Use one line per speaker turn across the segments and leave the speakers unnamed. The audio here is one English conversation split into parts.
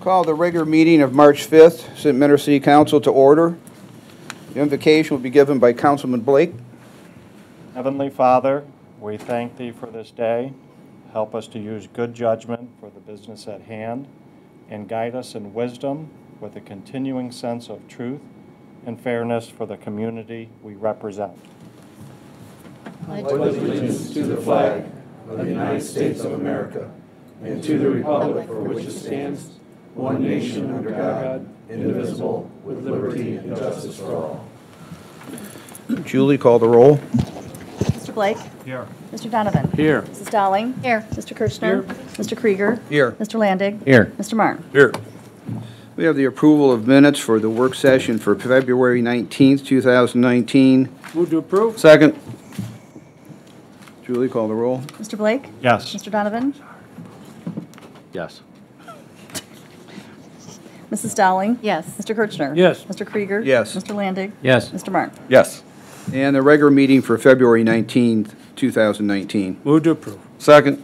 Call the regular meeting of March 5th, St. Mentor City Council to order. The invocation will be given by Councilman Blake.
Heavenly Father, we thank Thee for this day. Help us to use good judgment for the business at hand, and guide us in wisdom with a continuing sense of truth and fairness for the community we represent.
I pledge allegiance to the flag of the United States of America and to the republic for which it stands, one nation under God, indivisible, with liberty and justice for all.
Julie, call the roll.
Mr. Blake?
Here.
Mr. Donovan?
Here.
Mrs. Dowling? Here. Mr. Kirchner?
Here.
Mr. Krieger?
Here.
Mr. Landig?
Here.
Mr. Martin?
Here.
We have the approval of minutes for the work session for February 19th, 2019.
Move to approve.
Second. Julie, call the roll.
Mr. Blake?
Yes.
Mr. Donovan?
Yes.
Mrs. Dowling?
Yes.
Mr. Kirchner?
Yes.
Mr. Krieger?
Yes.
Mr. Landig?
Yes.
Mr. Martin?
Yes.
And the regular meeting for February 19th, 2019.
Move to approve.
Second.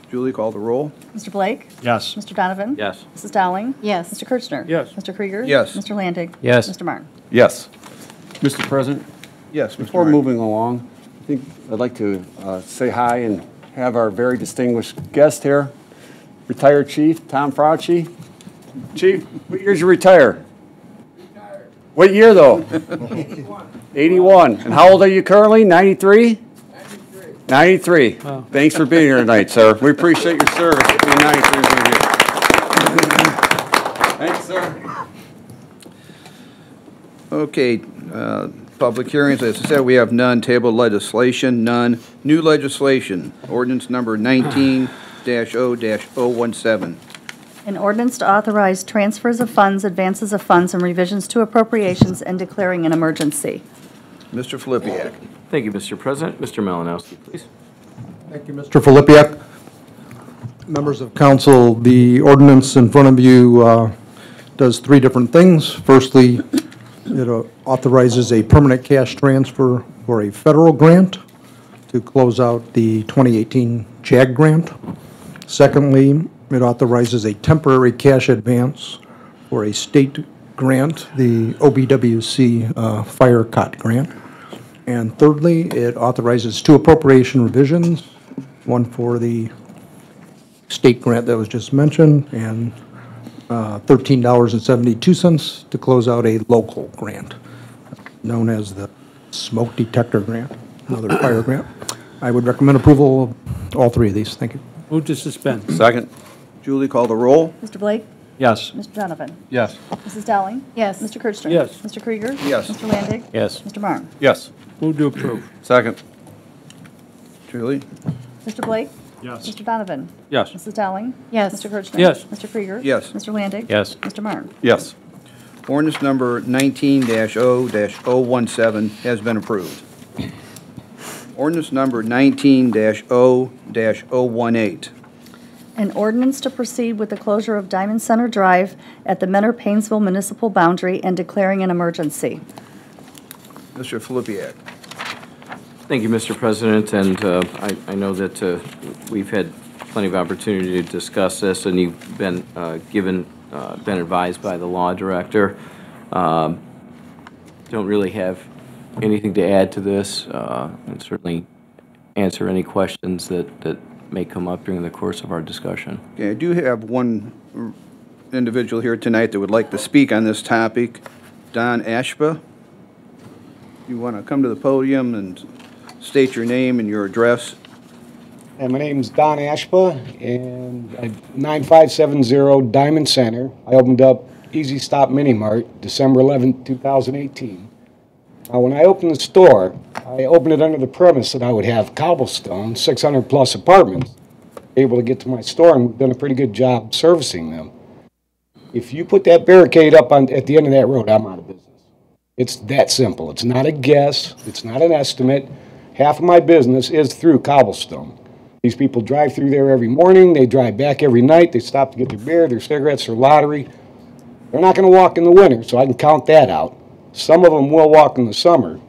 Julie, call the roll.
Mr. Blake?
Yes.
Mr. Donovan?
Yes.
Mrs. Dowling?
Yes.
Mr. Kirchner?
Yes.
Mr. Krieger?
Yes.
Mr. Landig?
Yes.
Mr. Martin?
Yes. Mr. President,
Yes, Mr.
before
Martin.
moving along, I think I'd like to say hi and have our very distinguished guest here, retired Chief Tom Frautschi. Chief, what year did you retire? Retired. What year, though? 81. 81. And how old are you currently? 93? 93. Wow. Thanks for being here tonight, sir. We appreciate your service being 93 with you. Thanks, sir.
Okay, public hearings, as I said, we have none. Tabled legislation, none. New legislation, ordinance number 19-0-017.
An ordinance to authorize transfers of funds, advances of funds, and revisions to appropriations and declaring an emergency.
Mr. Filipiak.
Thank you, Mr. President. Mr. Malinowski, please.
Thank you, Mr. Filipiak. Members of council, the ordinance in front of you does three different things. Firstly, it authorizes a permanent cash transfer for a federal grant to close out the 2018 JAG grant. Secondly, it authorizes a temporary cash advance for a state grant, the OBWC Fire Cot grant. And thirdly, it authorizes two appropriation revisions, one for the state grant that was just mentioned, and $13.72 to close out a local grant, known as the smoke detector grant, another fire grant. I would recommend approval of all three of these. Thank you.
Move to suspend.
Second. Julie, call the roll.
Mr. Blake?
Yes.
Mr. Donovan?
Yes.
Mrs. Dowling?
Yes.
Mr. Kirchner?
Yes.
Mr. Krieger?
Yes.
Mr. Landig?
Yes.
Mr. Martin?
Yes.
Move to approve.
Second.
Julie?
Mr. Blake?
Yes.
Mr. Donovan?
Yes.
Mrs. Dowling?
Yes.
Mr. Kirchner?
Yes.
Mr. Krieger?
Yes.
Mr. Landig?
Yes.
Mr. Martin?
Yes.
Ordinance number 19-0-017 has been approved. Ordinance number 19-0-018.
An ordinance to proceed with the closure of Diamond Center Drive at the Mentor-Painesville municipal boundary and declaring an emergency.
Mr. Filipiak.
Thank you, Mr. President, and I know that we've had plenty of opportunity to discuss this, and you've been been advised by the law director. Don't really have anything to add to this, and certainly answer any questions that may come up during the course of our discussion.
Okay, I do have one individual here tonight that would like to speak on this topic. Don Ashba. You want to come to the podium and state your name and your address?
And my name's Don Ashba, and 9570 Diamond Center. I opened up Easy Stop Mini Mart December 11, 2018. Now, when I opened the store, I opened it under the premise that I would have cobblestone, 600 plus apartments, able to get to my store, and we've done a pretty good job servicing them. If you put that barricade up at the end of that road, I'm out of business. It's that simple. It's not a guess. It's not an estimate. Half of my business is through cobblestone. These people drive through there every morning. They drive back every night. They stop to get their beer, their cigarettes, their lottery. They're not going to walk in the winter, so I can count that out. Some of them will walk in the summer,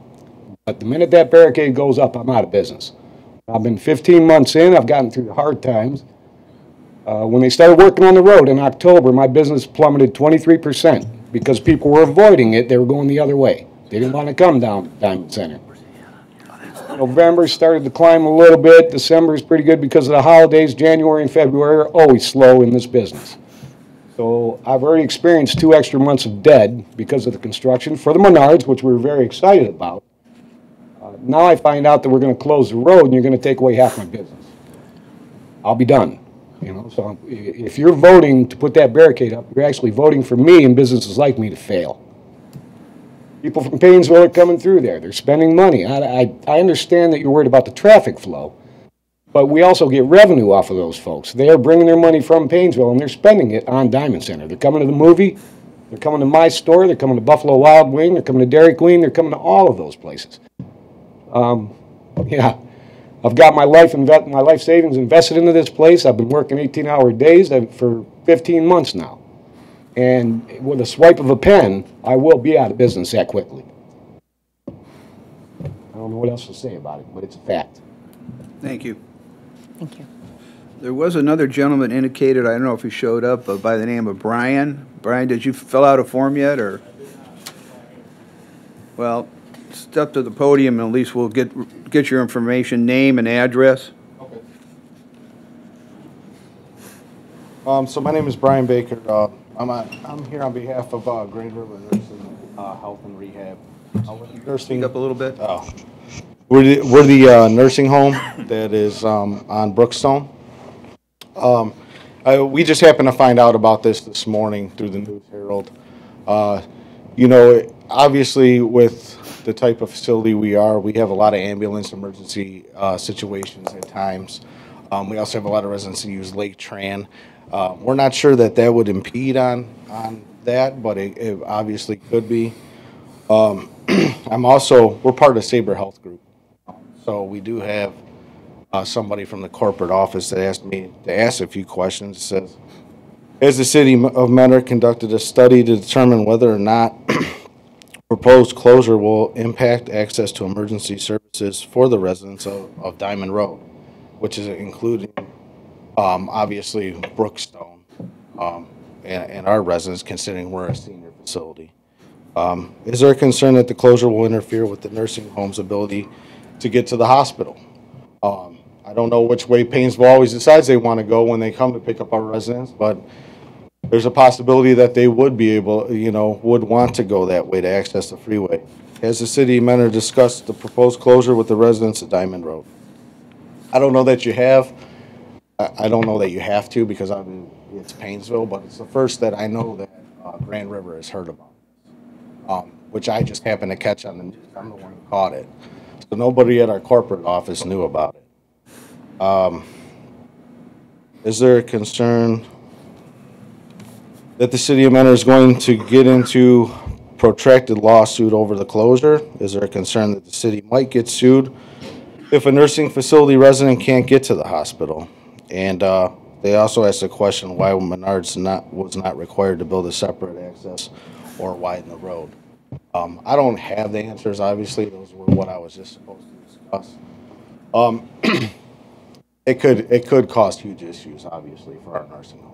but the minute that barricade goes up, I'm out of business. I've been 15 months in. I've gotten through the hard times. When they started working on the road in October, my business plummeted 23% because people were avoiding it. They were going the other way. They didn't want to come down to Diamond Center. November started to climb a little bit. December is pretty good because of the holidays. January and February are always slow in this business. So I've already experienced 2 extra months of dead because of the construction for the Menards, which we were very excited about. Now I find out that we're going to close the road and you're going to take away half my business. I'll be done. You know, so if you're voting to put that barricade up, you're actually voting for me and businesses like me to fail. People from Paynesville are coming through there. They're spending money. I understand that you're worried about the traffic flow, but we also get revenue off of those folks. They are bringing their money from Paynesville and they're spending it on Diamond Center. They're coming to the movie. They're coming to my store. They're coming to Buffalo Wild Wing. They're coming to Dairy Queen. They're coming to all of those places. Yeah. I've got my life savings invested into this place. I've been working 18-hour days for 15 months now. And with a swipe of a pen, I will be out of business that quickly. I don't know what else to say about it, but it's a fact.
Thank you.
Thank you.
There was another gentleman indicated, I don't know if he showed up, by the name of Brian. Brian, did you fill out a form yet, or? Well, step to the podium and at least we'll get your information, name and address.
Okay. So my name is Brian Baker. I'm here on behalf of Grand River Nursing Health and Rehab. Nursing.
Speak up a little bit.
We're the nursing home that is on Brookstone. We just happened to find out about this morning through the News Herald. You know, obviously with the type of facility we have a lot of ambulance emergency situations at times. We also have a lot of residents who use Lake Tran. We're not sure that would impede on that, but it obviously could be. We're part of Sabre Health Group. So we do have somebody from the corporate office that asked me to ask a few questions. It says, has the city of Mentor conducted a study to determine whether or not proposed closure will impact access to emergency services for the residents of Diamond Road, which is including obviously Brookstone and our residents, considering we're a senior facility. Is there a concern that the closure will interfere with the nursing home's ability to get to the hospital? I don't know which way Paynesville always decides they want to go when they come to pick up our residents, but there's a possibility that they would be able, would want to go that way to access the freeway. Has the city of Mentor discussed the proposed closure with the residents of Diamond Road? I don't know that you have. I don't know that you have to because it's Paynesville, but it's the first that I know that Grand River has heard about, which I just happened to catch on the news. I'm the one who caught it. So nobody at our corporate office knew about it. Is there a concern that the city of Mentor is going to get into protracted lawsuit over the closure? Is there a concern that the city might get sued if a nursing facility resident can't get to the hospital? And they also asked the question why Menards was not required to build a separate access or widen the road. I don't have the answers, obviously. Those were what I was just supposed to discuss. It could cause huge issues, obviously, for our nursing home.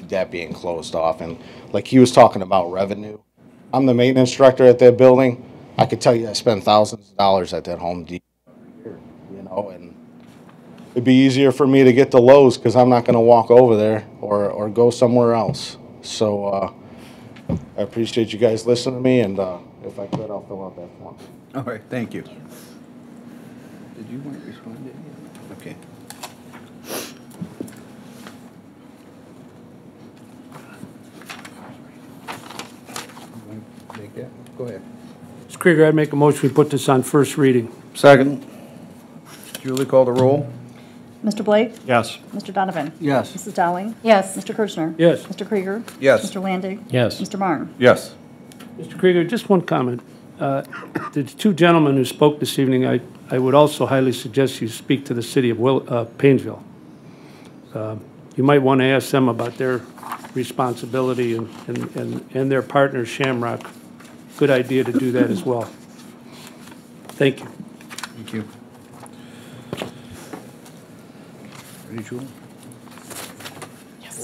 That being closed off, and like he was talking about revenue. I'm the maintenance director at that building. I could tell you I spend thousands of dollars at that Home Depot every year, and it'd be easier for me to get to Lowe's because I'm not going to walk over there or go somewhere else. So I appreciate you guys listening to me, and if I could, I'll fill out that form.
All right, thank you. Did you want to respond to it? Okay. Go ahead.
Mr. Krieger, I'd make a motion we put this on first reading.
Second. Julie, call the roll.
Mr. Blake?
Yes.
Mr. Donovan?
Yes.
Mrs. Dowling?
Yes.
Mr. Kirchner?
Yes.
Mr. Krieger?
Yes.
Mr. Landig?
Yes.
Mr. Marne?
Yes.
Mr. Krieger, just one comment. The two gentlemen who spoke this evening, I would also highly suggest you speak to the city of Paynesville. You might want to ask them about their responsibility and their partner, Shamrock. Good idea to do that as well. Thank you.
Thank you. Ready, Julie?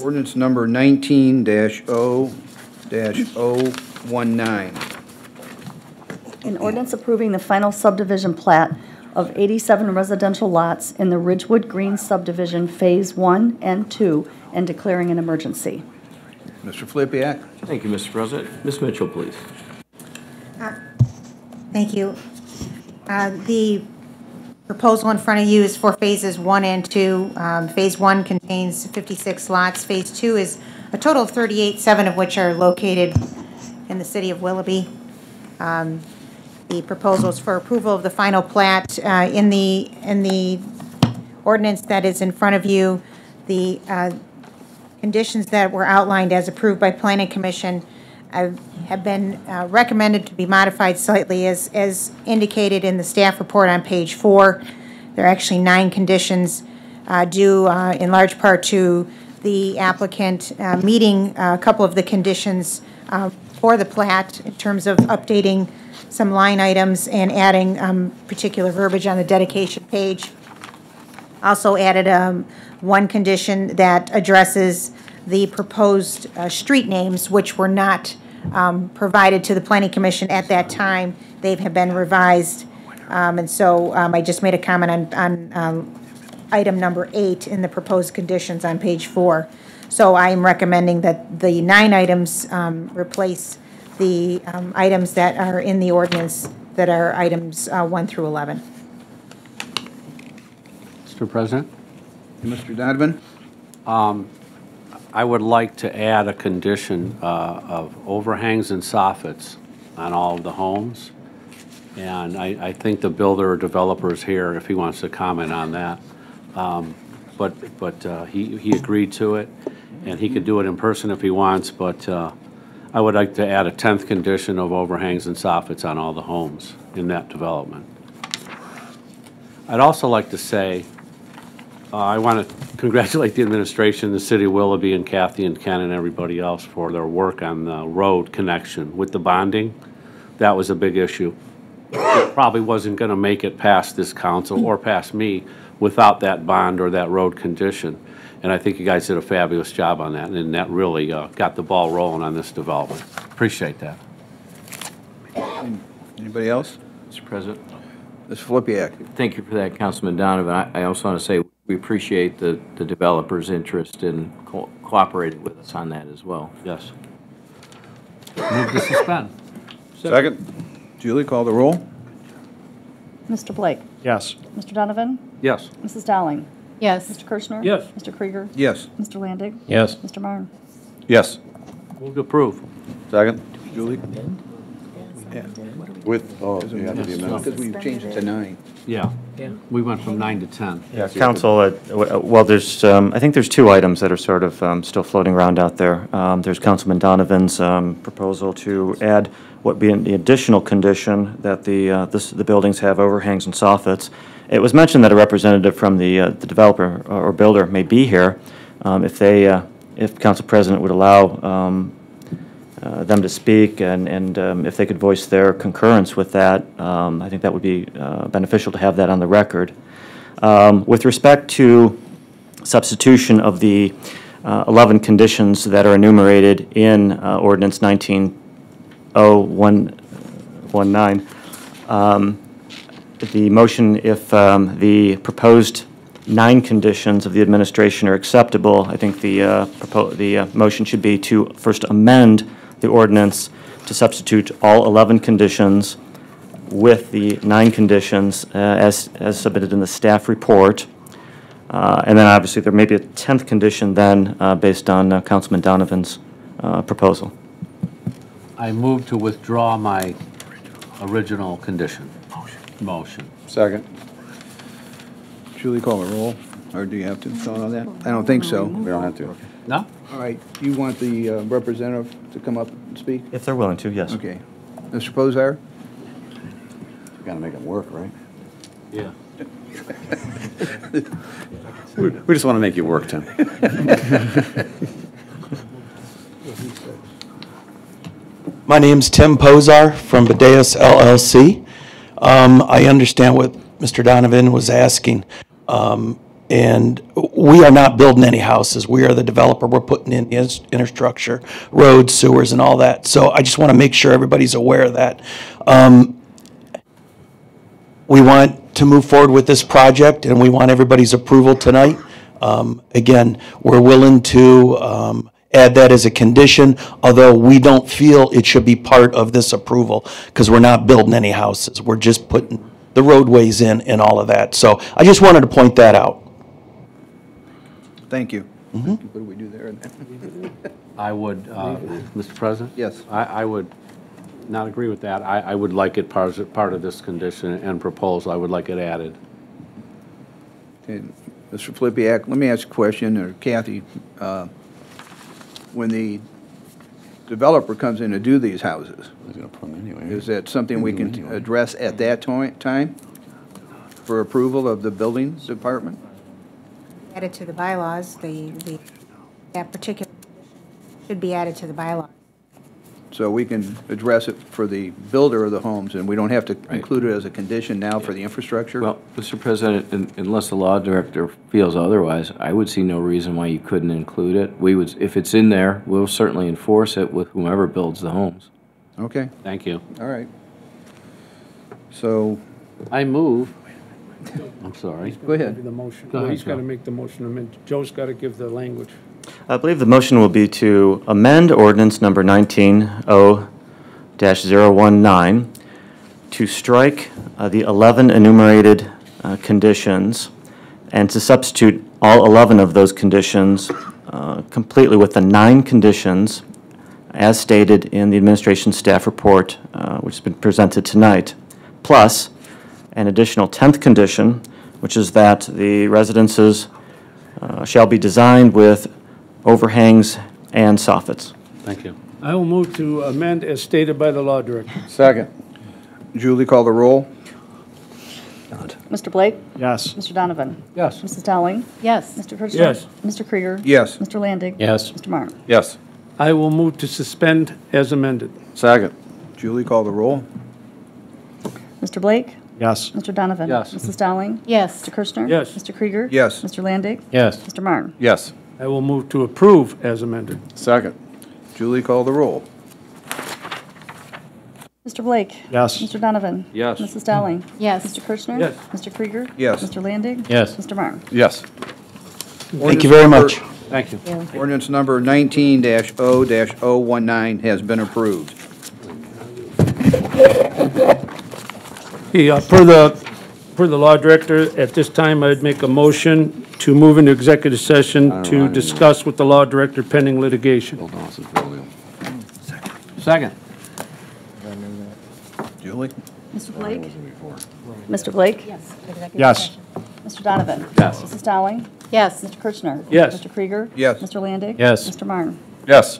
Ordinance number 19-0-019.
An ordinance approving the final subdivision plat of 87 residential lots in the Ridgewood Green subdivision Phase 1 and 2 and declaring an emergency.
Mr. Flippia.
Thank you, Mr. President. Ms. Mitchell, please.
Thank you. The proposal in front of you is for phases 1 and 2. Phase 1 contains 56 lots. Phase 2 is a total of 38, 7 of which are located in the city of Willoughby. The proposal is for approval of the final plat. In the ordinance that is in front of you, the conditions that were outlined as approved by Planning Commission have been recommended to be modified slightly as indicated in the staff report on page 4. There are actually 9 conditions due in large part to the applicant meeting a couple of the conditions for the plat in terms of updating some line items and adding particular verbiage on the dedication page. Also added one condition that addresses the proposed street names, which were not provided to the Planning Commission at that time. They have been revised. And so I just made a comment on item number 8 in the proposed conditions on page 4. So I am recommending that the 9 items replace the items that are in the ordinance that are items 1 through 11.
Mr. President?
Mr. Donovan.
I would like to add a condition of overhangs and soffits on all of the homes. And I think the builder or developer is here if he wants to comment on that. But he agreed to it, and he could do it in person if he wants, but I would like to add a 10th condition of overhangs and soffits on all the homes in that development. I'd also like to say, I want to congratulate the administration, the city of Willoughby, and Kathy and Ken and everybody else for their work on the road connection with the bonding. That was a big issue. It probably wasn't going to make it past this council or past me without that bond or that road condition. And I think you guys did a fabulous job on that, and that really got the ball rolling on this development. Appreciate that.
Anybody else?
Mr. President.
Ms. Flippia.
Thank you for that, Councilman Donovan. I also want to say we appreciate the developer's interest in cooperating with us on that as well.
Yes. Move to suspend.
Second. Julie, call the roll.
Mr. Blake?
Yes.
Mr. Donovan?
Yes.
Mrs. Dowling?
Yes.
Mr. Kirschner?
Yes.
Mr. Krieger?
Yes.
Mr. Landig?
Yes.
Mr. Marne?
Yes.
Move to approve.
Second. Julie?
With, oh, you have to be amended.
Because we've changed it to 9.
Yeah. We went from 9 to 10.
Yeah, Council, well, there's, I think there's 2 items that are sort of still floating around out there. There's Councilman Donovan's proposal to add what be the additional condition that the buildings have overhangs and soffits. It was mentioned that a representative from the developer or builder may be here. If Council President would allow them to speak and if they could voice their concurrence with that, I think that would be beneficial to have that on the record. With respect to substitution of the 11 conditions that are enumerated in Ordinance 19-0119, the motion, if the proposed 9 conditions of the administration are acceptable, I think the motion should be to first amend the ordinance to substitute all 11 conditions with the 9 conditions as submitted in the staff report. And then obviously there may be a 10th condition then based on Councilman Donovan's proposal.
I move to withdraw my original condition. Motion.
Second. Julie, call the roll. Or do you have to vote on that? I don't think so.
We don't have to.
No?
All right. You want the representative to come up and speak?
If they're willing to, yes.
Okay. Mr. Posar?
You gotta make it work, right?
Yeah.
We just want to make you work, Tim.
My name's Tim Posar from Badeas LLC. I understand what Mr. Donovan was asking. In And we are not building any houses. We are the developer. We're putting in the infrastructure, roads, sewers, and all that. So I just want to make sure everybody's aware of that. We want to move forward with this project, and we want everybody's approval tonight. Again, we're willing to add that as a condition, although we don't feel it should be part of this approval because we're not building any houses. We're just putting the roadways in and all of that. So I just wanted to point that out.
Thank you. What do we do there?
I would, Mr. President?
Yes.
I would not agree with that. I would like it part of this condition and proposal. I would like it added.
Okay, Mr. Flipiak, let me ask a question, or Kathy. When the developer comes in to do these houses, is that something we can address at that time for approval of the building department?
Added to the bylaws, that particular should be added to the bylaws.
So we can address it for the builder of the homes, and we don't have to include it as a condition now for the infrastructure?
Well, Mr. President, unless the law director feels otherwise, I would see no reason why you couldn't include it. We would, if it's in there, we'll certainly enforce it with whomever builds the homes.
Okay,
Thank you.
all right. So,
I move. I'm sorry.
go ahead.
The motion.
Go ahead,
He's got to
Joe.
make the motion amendment. Joe's got to give the language.
I believe the motion will be to amend ordinance number 19-0-019 to strike the 11 enumerated conditions and to substitute all 11 of those conditions completely with the 9 conditions as stated in the administration staff report, which has been presented tonight, plus an additional 10th condition, which is that the residences shall be designed with overhangs and soffits.
Thank you.
I will move to amend as stated by the law director.
Second. Julie, call the roll.
Mr. Blake?
Yes.
Mr. Donovan?
Yes.
Mrs. Dowling?
Yes.
Mr. Kirchner?
Yes.
Mr. Krieger?
Yes.
Mr. Landig?
Yes.
Mr. Marne?
Yes.
I will move to suspend as amended.
Second. Julie, call the roll.
Mr. Blake?
Yes.
Mr. Donovan?
Yes.
Mrs. Dowling?
Yes.
Mr. Kirchner?
Yes.
Mr. Krieger?
Yes.
Mr. Landig?
Yes.
Mr. Marne?
Yes.
I will move to approve as amended.
Second. Julie, call the roll.
Mr. Blake?
Yes.
Mr. Donovan?
Yes.
Mrs. Dowling?
Yes.
Mr. Kirchner?
Yes.
Mr. Krieger?
Yes.
Mr. Landig?
Yes.
Mr. Marne?
Yes.
Thank you very much.
Thank you.
Ordinance number 19-0-019 has been approved.
Per the law director, at this time, I'd make a motion to move into executive session to discuss with the law director pending litigation.
Second.
Julie?
Mr. Blake? Mr. Blake? Yes.
Yes.
Mr. Donovan?
Yes.
Mrs. Dowling?
Yes.
Mr. Kirchner?
Yes.
Mr. Krieger?
Yes.
Mr. Landig?
Yes.
Mr. Marne?
Yes.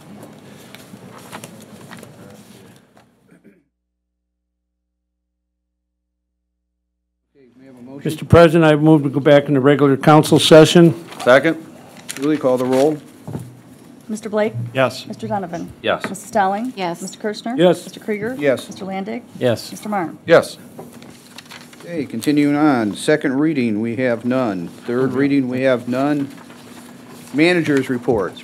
Mr. President, I move to go back into regular council session.
Second. Julie, call the roll.
Mr. Blake?
Yes.
Mr. Donovan?
Yes.
Mrs. Dowling?
Yes.
Mr. Kirchner?
Yes.
Mr. Krieger?
Yes.
Mr. Landig?
Yes.
Mr. Marne?
Yes. Okay, continuing on. Second reading, we have none. Third reading, we have none. Managers' reports.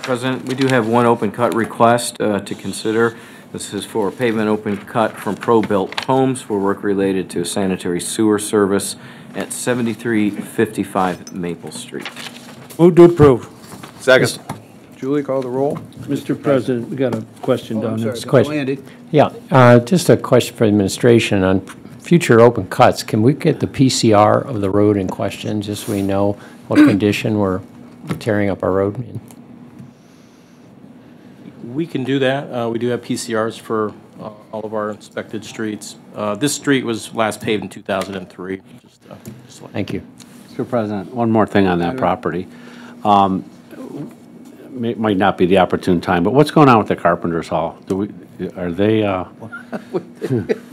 President, we do have one open cut request to consider. This is for pavement open cut from Pro-Built Homes for work related to sanitary sewer service at 7355 Maple Street.
Move to approve.
Second. Julie, call the roll.
Mr. President, we got a question down there.
Landy.
Yeah, just a question for the administration on future open cuts. Can we get the PCR of the road in question, just so we know what condition we're tearing up our road in?
We can do that. We do have PCRs for all of our inspected streets. This street was last paved in 2003.
Thank you.
Mr. President, one more thing on that property. Might not be the opportune time, but what's going on with the Carpenter's Hall? Are they,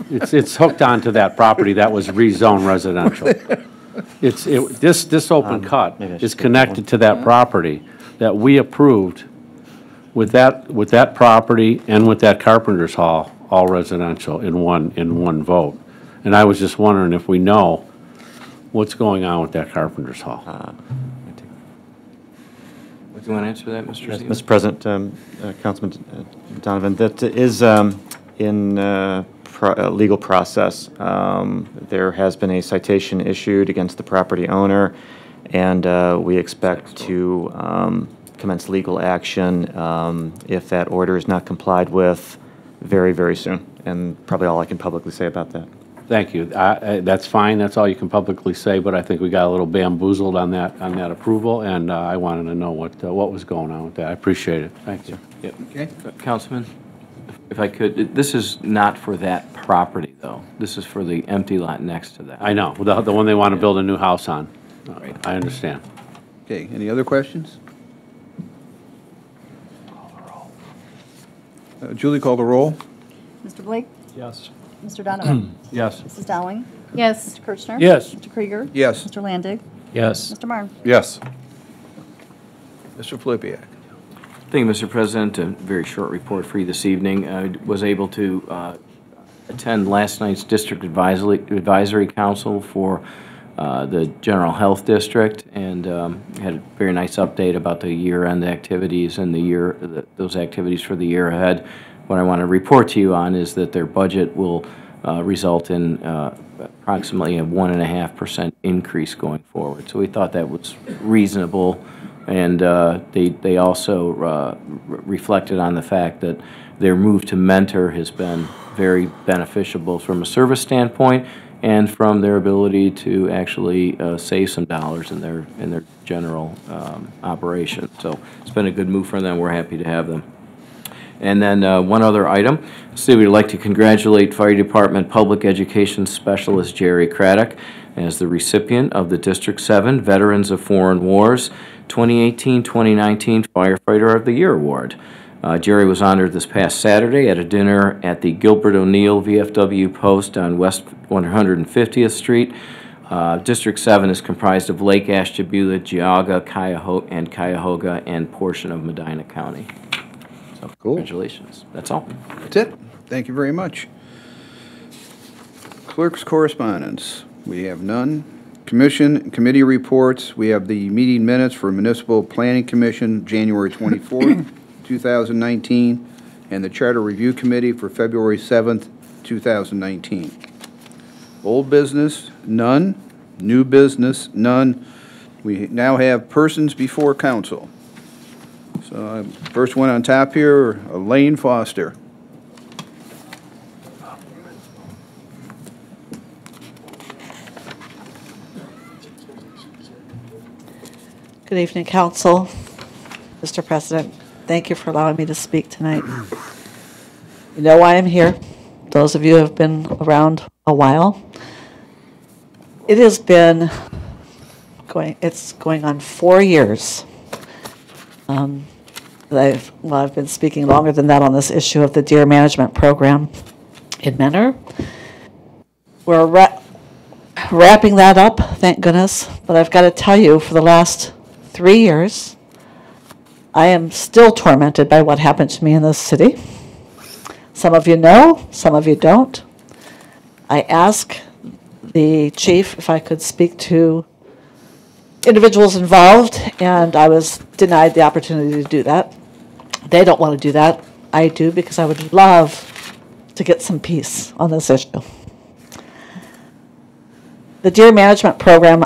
it's hooked onto that property that was rezoned residential. This open cut is connected to that property that we approved with that property and with that Carpenter's Hall, all residential in one vote. And I was just wondering if we know what's going on with that Carpenter's Hall?
Do you want to answer that, Mr.
Yes,
Stevens?
Mr. President, Councilman Donovan, that is in legal process. There has been a citation issued against the property owner, and we expect to commence legal action if that order is not complied with very, very soon. And probably all I can publicly say about that.
Thank you. That's fine. That's all you can publicly say, but I think we got a little bamboozled on that approval, and I wanted to know what was going on with that. I appreciate it. Thank you.
Yep. Okay. Councilman, if I could, this is not for that property, though. This is for the empty lot next to that.
I know, the one they want to build a new house on.
Right.
I understand.
Okay, any other questions? Julie, call the roll.
Mr. Blake?
Yes.
Mr. Donovan?
Yes.
Mrs. Dowling?
Yes.
Mr. Kirchner?
Yes.
Mr. Krieger?
Yes.
Mr. Landig?
Yes.
Mr. Marne?
Yes.
Mr. Flippia.
Thank you, Mr. President. A very short report for you this evening. I was able to attend last night's District Advisory Council for the General Health District, and had a very nice update about the year-end activities and those activities for the year ahead. What I want to report to you on is that their budget will result in approximately a 1.5% increase going forward. So we thought that was reasonable, and they also reflected on the fact that their move to Mentor has been very beneficial both from a service standpoint and from their ability to actually save some dollars in their general operation. So it's been a good move for them. We're happy to have them. And then one other item. So we'd like to congratulate Fire Department Public Education Specialist Jerry Craddock as the recipient of the District 7 Veterans of Foreign Wars 2018-2019 Firefighter of the Year Award. Jerry was honored this past Saturday at a dinner at the Gilbert O'Neill VFW Post on West 150th Street. District 7 is comprised of Lake Ashtabula, Geauga, Cuyahoga, and portion of Medina County. So,
cool.
Congratulations. That's all.
That's it. Thank you very much. Clerk's correspondence. We have none. Commission and committee reports. We have the meeting minutes for Municipal Planning Commission, January 24th, 2019, and the Charter Review Committee for February 7th, 2019. Old business, none. New business, none. We now have persons before council. So first one on top here, Elaine Foster.
Good evening, Council. Mr. President, thank you for allowing me to speak tonight. You know why I'm here. Those of you who have been around a while. It has been going on 4 years. I've been speaking longer than that on this issue of the deer management program in Mentor. We're wrapping that up, thank goodness. But I've got to tell you, for the last 3 years, I am still tormented by what happened to me in this city. Some of you know, some of you don't. I asked the chief if I could speak to individuals involved, and I was denied the opportunity to do that. They don't want to do that. I do, because I would love to get some peace on this issue. The deer management program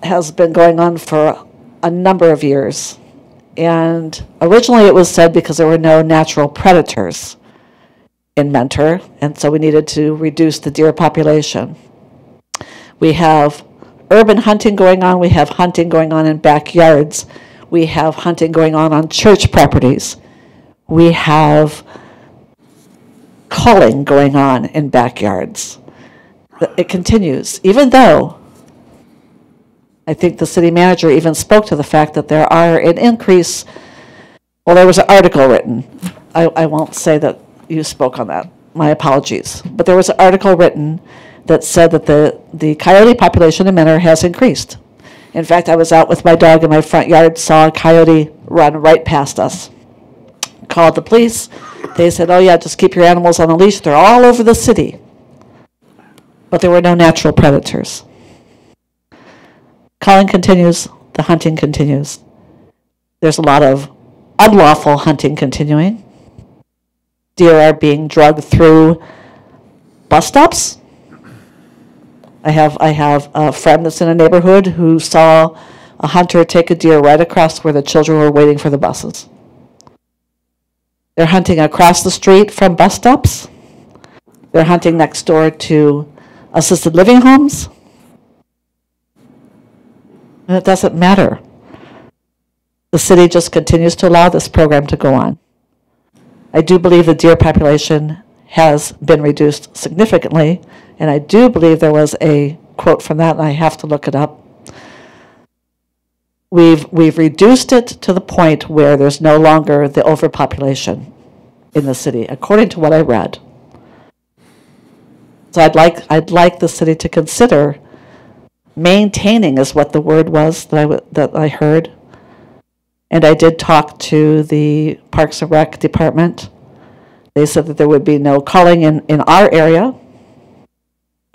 has been going on for a number of years. And originally it was said because there were no natural predators in Mentor, and so we needed to reduce the deer population. We have urban hunting going on. We have hunting going on in backyards. We have hunting going on church properties. We have culling going on in backyards. It continues, even though I think the city manager even spoke to the fact that there are an increase. Well, there was an article written. I won't say that you spoke on that. My apologies. But there was an article written that said that the coyote population in Mentor has increased. In fact, I was out with my dog in my front yard, saw a coyote run right past us. Called the police. They said, oh yeah, just keep your animals on a leash. They're all over the city. But there were no natural predators. Culling continues, the hunting continues. There's a lot of unlawful hunting continuing. Deer are being dragged through bus stops. I have a friend that's in a neighborhood who saw a hunter take a deer right across where the children were waiting for the buses. They're hunting across the street from bus stops. They're hunting next door to assisted living homes. And it doesn't matter. The city just continues to allow this program to go on. I do believe the deer population has been reduced significantly, and I do believe there was a quote from that, and I have to look it up. We've reduced it to the point where there's no longer the overpopulation in the city, according to what I read. So I'd like the city to consider maintaining, is what the word was that I heard. And I did talk to the Parks and Rec department. They said that there would be no culling in our area.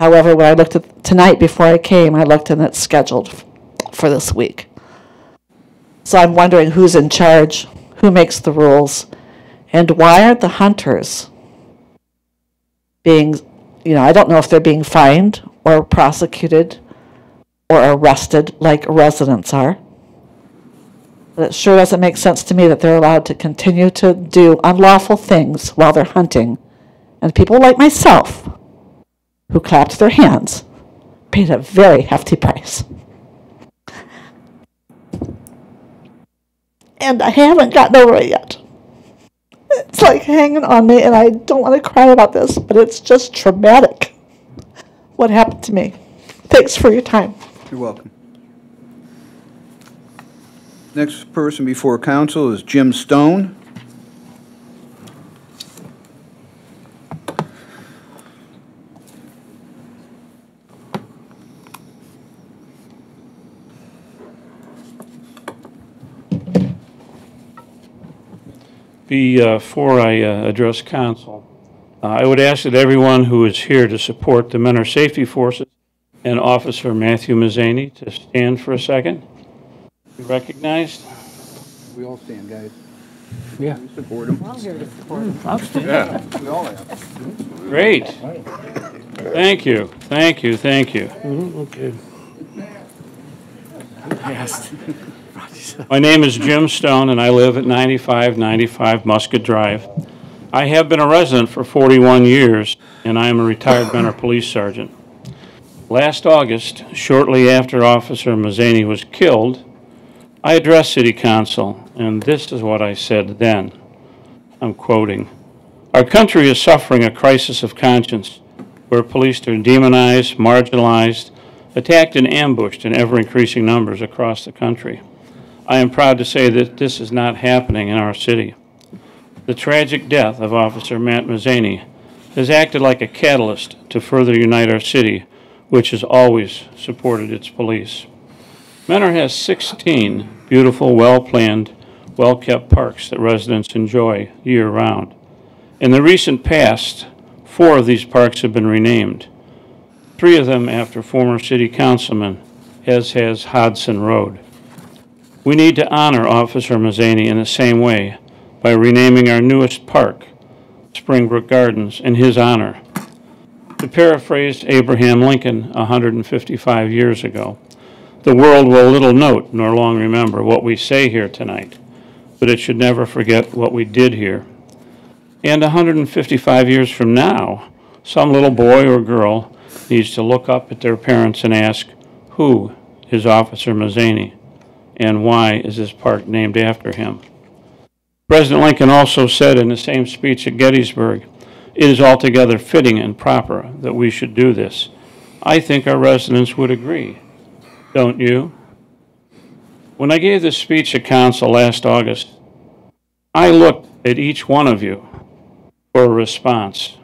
However, when I looked at tonight before I came, I looked and it's scheduled for this week. So I'm wondering who's in charge, who makes the rules, and why aren't the hunters being, I don't know if they're being fined or prosecuted or arrested like residents are. But it sure doesn't make sense to me that they're allowed to continue to do unlawful things while they're hunting. And people like myself, who clapped their hands, paid a very hefty price. And I haven't gotten over it yet. It's like hanging on me, and I don't want to cry about this, but it's just traumatic what happened to me. Thanks for your time.
You're welcome. Next person before council is Jim Stone.
Before I address council, I would ask that everyone who is here to support the Mentor Safety Forces and Officer Matthew Mazzani to stand for a second. Be recognized.
We all stand, guys.
Yeah.
We support him.
I'm here to support him.
I'll stand.
Yeah. We all have.
Great. Thank you. Thank you. Thank you.
Okay.
My name is Jim Stone, and I live at 9595 Musket Drive. I have been a resident for 41 years, and I am a retired Mentor police sergeant. Last August, shortly after Officer Mazzani was killed, I addressed City Council, and this is what I said then. I'm quoting, "Our country is suffering a crisis of conscience, where police are demonized, marginalized, attacked and ambushed in ever-increasing numbers across the country. I am proud to say that this is not happening in our city. The tragic death of Officer Matt Mazzani has acted like a catalyst to further unite our city, which has always supported its police. Mentor has 16 beautiful, well-planned, well-kept parks that residents enjoy year-round. In the recent past, 4 of these parks have been renamed, 3 of them after former city councilman, as has Hodson Road. We need to honor Officer Mazzani in the same way by renaming our newest park, Springbrook Gardens, in his honor. To paraphrase Abraham Lincoln 155 years ago, the world will little note nor long remember what we say here tonight, but it should never forget what we did here. And 155 years from now, some little boy or girl needs to look up at their parents and ask, who is Officer Mazzani, and why is this park named after him? President Lincoln also said in the same speech at Gettysburg, it is altogether fitting and proper that we should do this. I think our residents would agree. Don't you? When I gave this speech at council last August, I looked at each one of you for a response.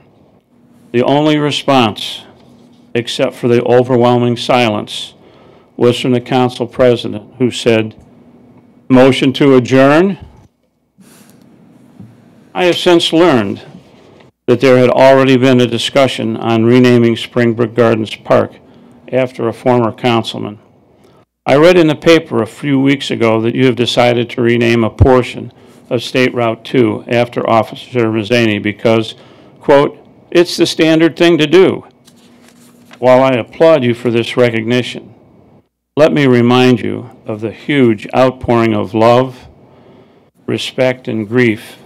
The only response, except for the overwhelming silence, was from the council president, who said, motion to adjourn? I have since learned that there had already been a discussion on renaming Springbrook Gardens Park after a former councilman. I read in the paper a few weeks ago that you have decided to rename a portion of State Route 2 after Officer Mazzani because, quote, it's the standard thing to do. While I applaud you for this recognition, let me remind you of the huge outpouring of love, respect, and grief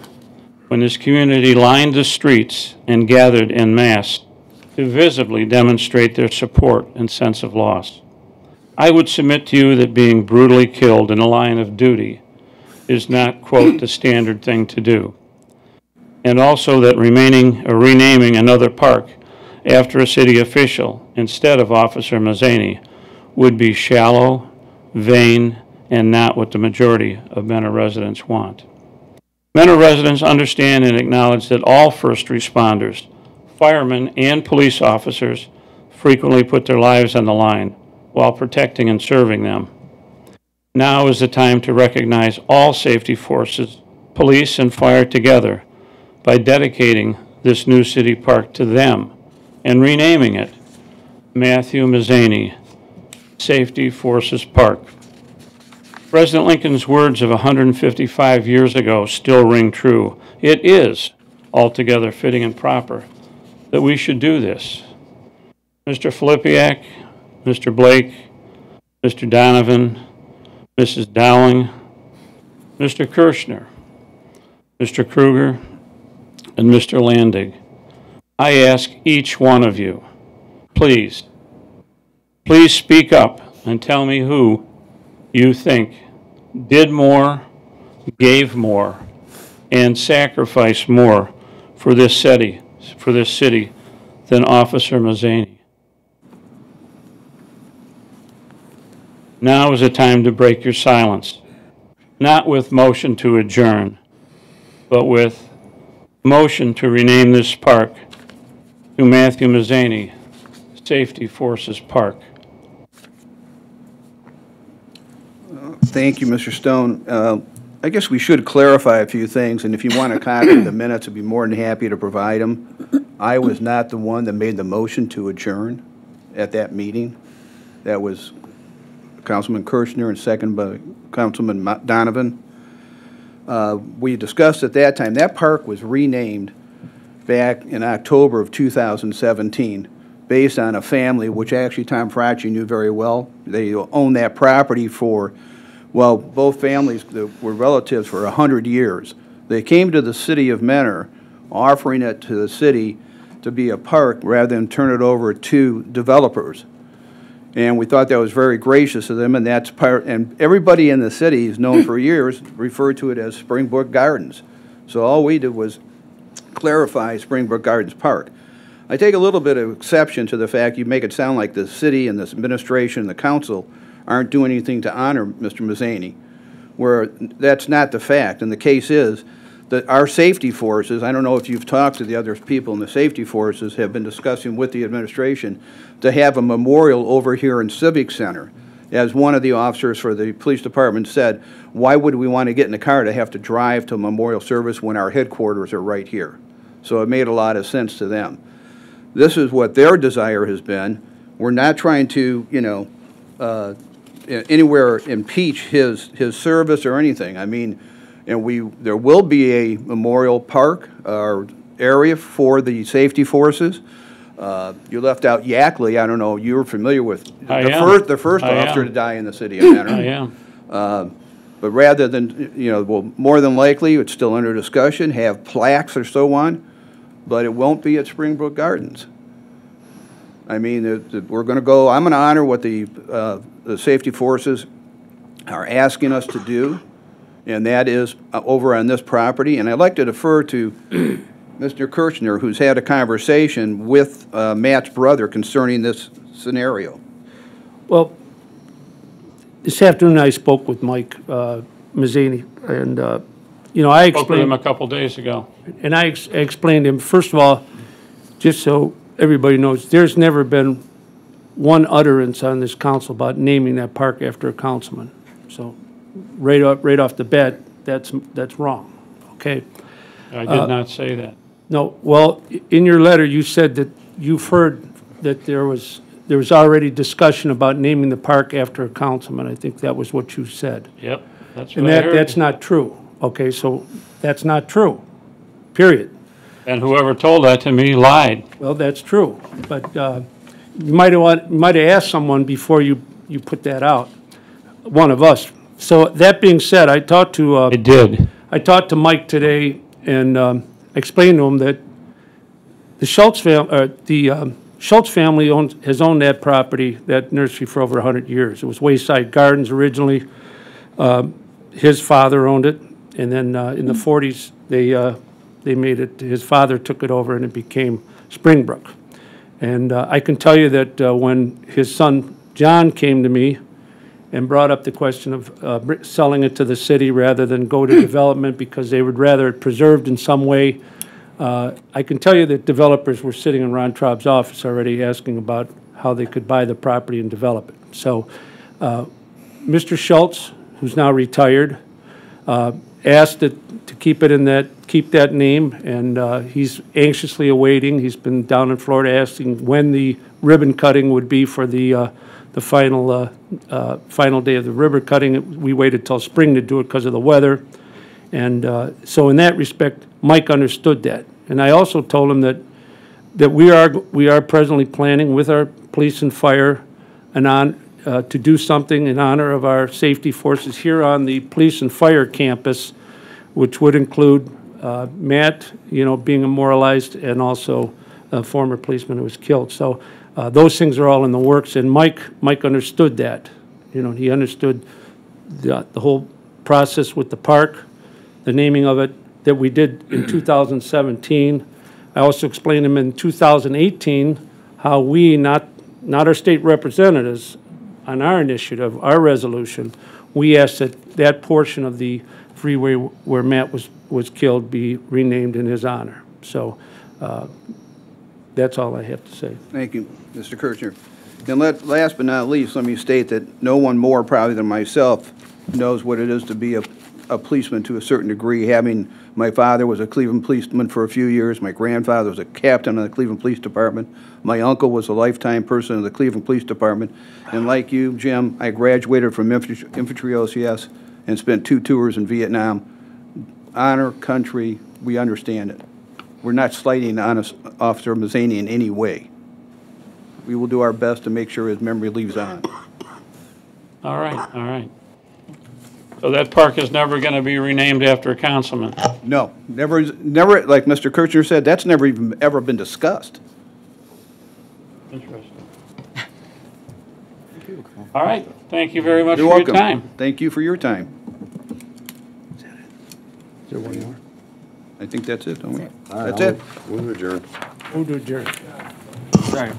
when this community lined the streets and gathered en masse to visibly demonstrate their support and sense of loss. I would submit to you that being brutally killed in a line of duty is not, quote, the standard thing to do. And also that renaming another park after a city official instead of Officer Mazzani would be shallow, vain, and not what the majority of Mentor residents want. Mentor residents understand and acknowledge that all first responders, firemen, and police officers frequently put their lives on the line while protecting and serving them. Now is the time to recognize all safety forces, police and fire together by dedicating this new city park to them and renaming it Matthew Mazzani Safety Forces Park. President Lincoln's words of 155 years ago still ring true. It is altogether fitting and proper that we should do this. Mr. Filipiak, Mr. Blake, Mr. Donovan, Mrs. Dowling, Mr. Kirschner, Mr. Kruger, and Mr. Landig, I ask each one of you, please speak up and tell me who you think did more, gave more, and sacrificed more for this city than Officer Mazzani. Now is the time to break your silence, not with motion to adjourn, but with motion to rename this park to Matthew Mazzani Safety Forces Park.
Thank you, Mr. Stone. I guess we should clarify a few things, and if you want a copy of the minutes, I'd be more than happy to provide them. I was not the one that made the motion to adjourn at that meeting. That was Councilman Kirschner and second by Councilman Donovan. We discussed at that time, that park was renamed back in October of 2017 based on a family, which actually Tom Fracci knew very well. They owned that property for, well, both families that were relatives for 100 years. They came to the city of Mentor offering it to the city to be a park rather than turn it over to developers. And we thought that was very gracious of them, and that's part, and everybody in the city is known for years, referred to it as Springbrook Gardens. So all we did was clarify Springbrook Gardens Park. I take a little bit of exception to the fact you make it sound like the city and this administration and the council aren't doing anything to honor Mr. Mazzani, where that's not the fact. And the case is that our safety forces, I don't know if you've talked to the other people in the safety forces, have been discussing with the administration to have a memorial over here in Civic Center. As one of the officers for the police department said, why would we want to get in a car to have to drive to a memorial service when our headquarters are right here? So it made a lot of sense to them. This is what their desire has been. We're not trying to, you know, anywhere impeach his service or anything. I mean, and there will be a memorial park or area for the safety forces. You left out Yackley. I don't know. You were familiar with the first officer to die in the city of Mentor.
I am.
But rather than, you know, well, more than likely, it's still under discussion, have plaques or so on, but it won't be at Springbrook Gardens. I mean, we're going to go, I'm going to honor what the safety forces are asking us to do, and that is over on this property. And I'd like to defer to Mr. Kirchner, who's had a conversation with Matt's brother concerning this scenario.
Well, this afternoon I spoke with Mike Mazzani, and you know, I
Spoke with him
explained,
a couple days ago.
and I explained to him, first of all, just so everybody knows, there's never been one utterance on this council about naming that park after a councilman. So right off the bat, that's wrong, okay?
I did not say that.
No, well, in your letter, you said that you've heard that there was there was already discussion about naming the park after a councilman. I think that was what you said.
Yep, that's
And
what I heard.
that's not true. Okay, so that's not true, period.
And whoever told that to me lied.
Well, that's true, but you might have asked someone before you put that out, one of us. So that being said, I talked to...
I did.
I talked to Mike today and explained to him that the Schultz family has owned that property, that nursery, for over 100 years. It was Wayside Gardens originally. His father owned it, and then in the 40s, they made it, his father took it over and it became Springbrook. And I can tell you that when his son John came to me and brought up the question of selling it to the city rather than go to development because they would rather it preserved in some way, I can tell you that developers were sitting in Ron Traub's office already asking about how they could buy the property and develop it. So Mr. Schultz, who's now retired, asked to keep that name, and he's anxiously awaiting. He's been down in Florida asking when the ribbon cutting would be for the final day of the ribbon cutting. We waited till spring to do it because of the weather, and so in that respect, Mike understood that. And I also told him that we are presently planning with our police and fire to do something in honor of our safety forces here on the police and fire campus, which would include Matt, being immortalized, and also a former policeman who was killed. So those things are all in the works, and Mike understood that. He understood the whole process with the park, the naming of it, that we did in 2017. I also explained to him in 2018 how we, not our state representatives, on our initiative, our resolution, we asked that portion of the freeway where Matt was killed be renamed in his honor. So that's all I have to say.
Thank you, Mr. Kirchner. And last but not least, let me state that no one more probably than myself knows what it is to be a policeman to a certain degree. My father was a Cleveland policeman for a few years. My grandfather was a captain of the Cleveland Police Department. My uncle was a lifetime person of the Cleveland Police Department. And like you, Jim, I graduated from infantry OCS and spent 2 tours in Vietnam. Honor, country, we understand it. We're not slighting Officer Mazzani in any way. We will do our best to make sure his memory lives on.
All right. So that park is never going to be renamed after a councilman?
No, never, like Mr. Kirchner said, that's never even ever been discussed.
Interesting. All right, thank you very much
You're
for
welcome.
your time.
Thank you for your time.
Is there one more?
I think that's it, don't we?
All right,
That's it.
We'll adjourn.
Move to adjourn.
Sorry.